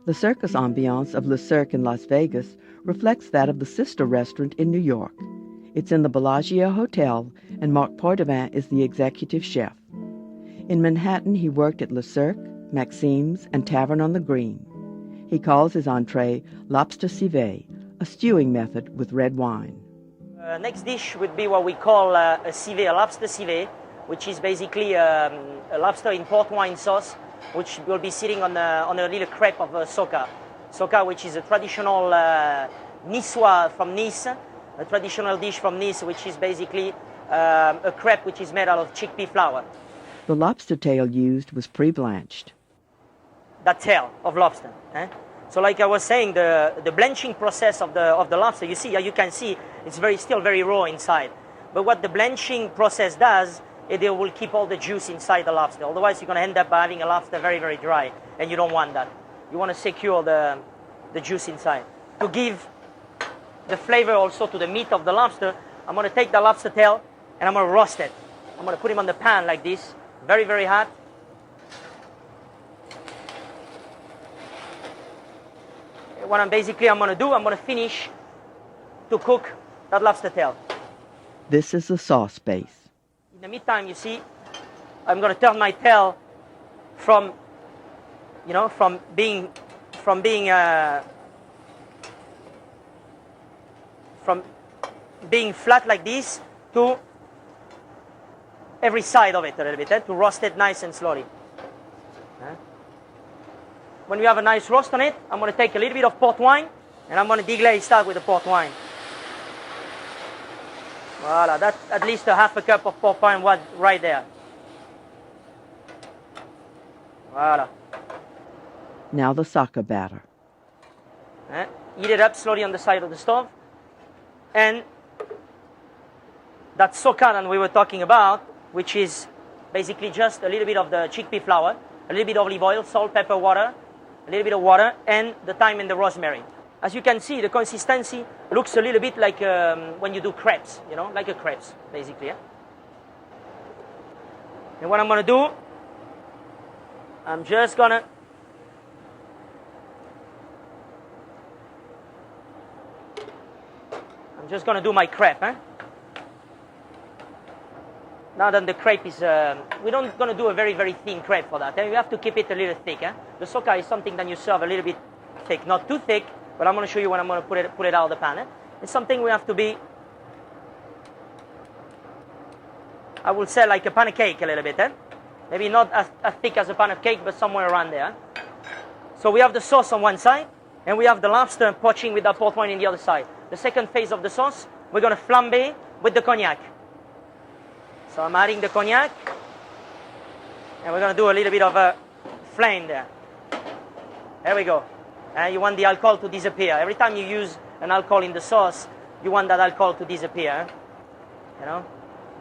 The circus ambiance of Le Cirque in Las Vegas reflects that of the sister restaurant in New York. It's in the Bellagio Hotel, and Marc Poitevin is the executive chef. In Manhattan, he worked at Le Cirque, Maxime's, and Tavern on the Green. He calls his entree lobster civet, a stewing method with red wine. Next dish would be what we call a civet, a lobster civet, which is basically a lobster in port wine sauce, which will be sitting on a little crepe of soca. Soca, which is a traditional Niçois from Nice, a traditional dish from Nice, which is basically a crepe which is made out of chickpea flour. The lobster tail used was pre-blanched. That tail of lobster. So like I was saying, the blanching process of the lobster, you can see it's still very raw inside. But what the blanching process does, it will keep all the juice inside the lobster. Otherwise, you're going to end up having a lobster very, very dry, and you don't want that. You want to secure the juice inside. To give the flavor also to the meat of the lobster, I'm going to take the lobster tail and I'm going to roast it. I'm going to put him on the pan like this, very, very hot. What I'm going to do, I'm going to finish to cook that lobster tail. This is the sauce base. In the meantime, you see, I'm going to turn my tail from being flat like this to every side of it a little bit, to roast it nice and slowly. When we have a nice roast on it, I'm going to take a little bit of port wine, and I'm going to deglaze that with the port wine. Voila, that's at least a half a cup of port wine right there. Voila. Now the sake batter. Heat it up slowly on the side of the stove. And that soca that we were talking about, which is basically just a little bit of the chickpea flour, a little bit of olive oil, salt, pepper, water, a little bit of water, and the thyme and the rosemary. As you can see, the consistency looks a little bit like when you do crepes, like a crepes, basically. And what I'm going to do, I'm just going to do my crepe. Now that the crepe is, we're not going to do a very, very thin crepe for that. You have to keep it a little thick. The soca is something that you serve a little bit thick, not too thick, but I'm going to show you when I'm going to put it out of the pan. It's something we have to be, I will say, like a pancake a little bit. Maybe not as thick as a pancake, but somewhere around there. So we have the sauce on one side, and we have the lobster poaching with that port wine in the other side. The second phase of the sauce, we're going to flambe with the cognac. So I'm adding the cognac, and we're going to do a little bit of a flame there. There we go. You want the alcohol to disappear. Every time you use an alcohol in the sauce, you want that alcohol to disappear.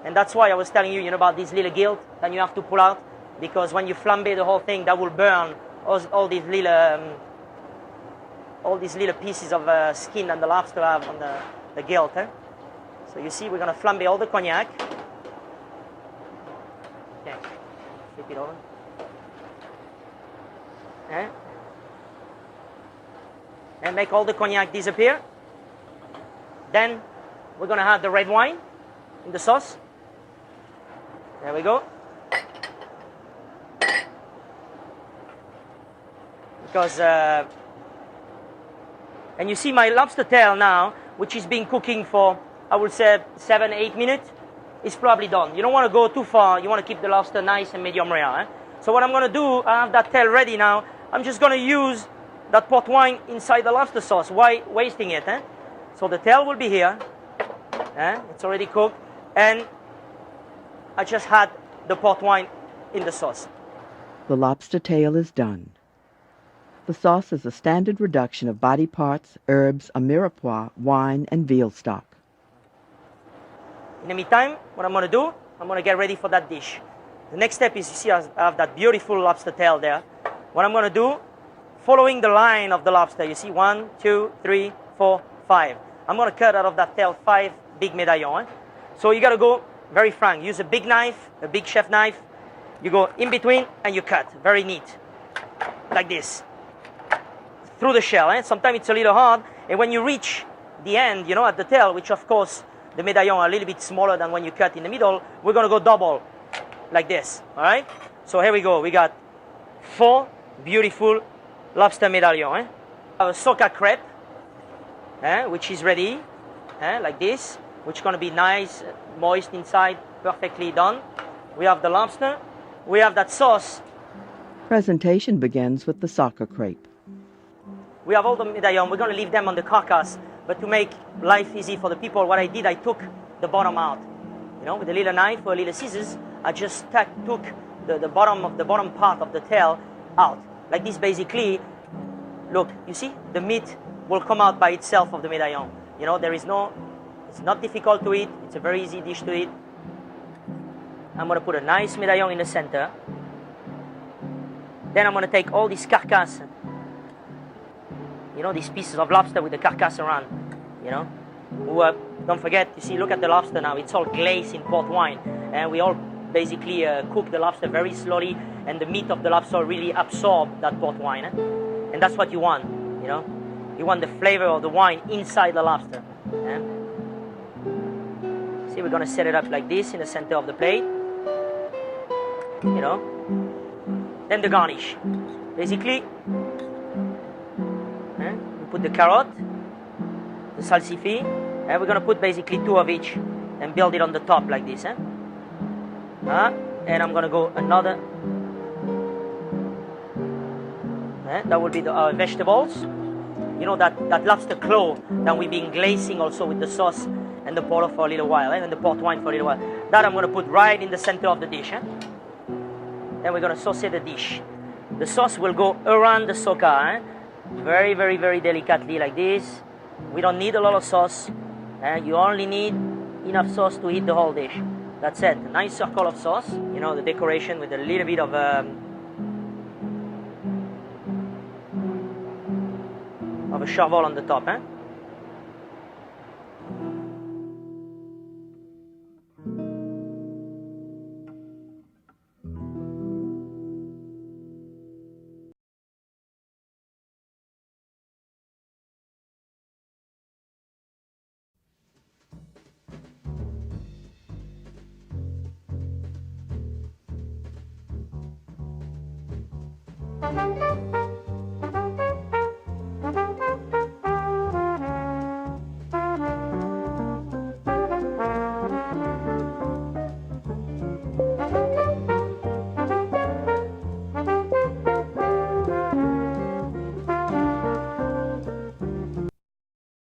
And that's why I was telling you, about this little gilt that you have to pull out, because when you flambe the whole thing, that will burn all these little pieces of skin that the lobster have on the gilt. So you see, we're going to flambe all the cognac. Okay, flip it over. And make all the cognac disappear. Then we're going to have the red wine in the sauce. There we go. Because, and you see my lobster tail now, which is been cooking for, I would say, 7-8 minutes, is probably done. You don't want to go too far. You want to keep the lobster nice and medium rare. So what I'm going to do, I have that tail ready now. I'm just going to use that port wine inside the lobster sauce. Why wasting it? So the tail will be here. It's already cooked. And I just had the port wine in the sauce. The lobster tail is done. The sauce is a standard reduction of body parts, herbs, a mirepoix, wine, and veal stock. In the meantime, what I'm going to do, I'm going to get ready for that dish. The next step is, you see, I have that beautiful lobster tail there. What I'm going to do, following the line of the lobster, you see, 1, 2, 3, 4, 5. I'm going to cut out of that tail 5 big medaillons. So you got to go very frank. Use a big knife, a big chef knife, You go in between and you cut. Very neat. Like this. Through the shell. Sometimes it's a little hard. And when you reach the end, at the tail, which of course the medaillon are a little bit smaller than when you cut in the middle, we're going to go double. Like this. All right? So here we go. We got 4 beautiful lobster medallions. A soca crepe, which is ready. Like this. Which is going to be nice, moist inside, perfectly done. We have the lobster. We have that sauce. Presentation begins with the soccer crepe. We have all the medaillon. We're going to leave them on the carcass. But to make life easy for the people, what I did, I took the bottom out. With a little knife or a little scissors, I just took the bottom part of the tail out. Like this, basically. Look, you see? The meat will come out by itself of the medaillon. It's not difficult to eat. It's a very easy dish to eat. I'm going to put a nice medaillon in the center. Then I'm going to take all this carcass, these pieces of lobster with the carcass around, Don't forget, you see, look at the lobster now. It's all glazed in port wine. And we all basically cook the lobster very slowly, and the meat of the lobster really absorb that port wine. And that's what you want, You want the flavor of the wine inside the lobster. See, we're going to set it up like this in the center of the plate. Then the garnish. Basically, we put the carrot, the salsify, and we're going to put basically 2 of each and build it on the top like this. And I'm going to go another. That will be our vegetables. That lobster claw that we've been glazing also with the sauce and the porter for a little while, and the port wine for a little while. That I'm going to put right in the center of the dish. Then we're going to sauce the dish. The sauce will go around the soca, very, very, very delicately like this. We don't need a lot of sauce. You only need enough sauce to eat the whole dish. That's it. A nice circle of sauce. The decoration with a little bit of a chervil on the top.